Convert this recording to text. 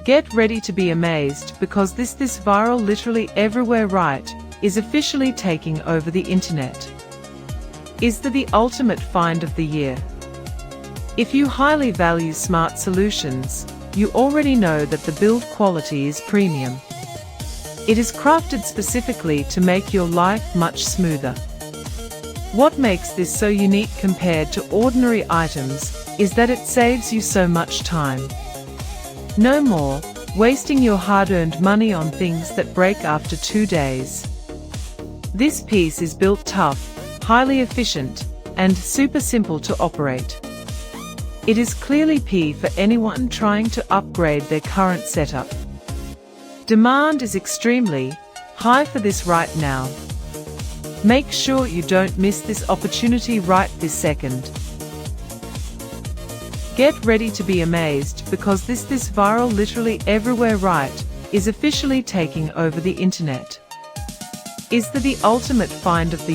Get ready to be amazed, because this viral literally everywhere right is officially taking over the internet. Is the ultimate find of the year? If you highly value smart solutions, you already know that the build quality is premium. It is crafted specifically to make your life much smoother. What makes this so unique compared to ordinary items is that it saves you so much time. No more wasting your hard-earned money on things that break after 2 days. This piece is built tough, highly efficient, and super simple to operate. It is clearly P for anyone trying to upgrade their current setup. Demand is extremely high for this right now. Make sure you don't miss this opportunity right this second. Get ready to be amazed, because this viral literally everywhere right is officially taking over the internet. Is the ultimate find of the year?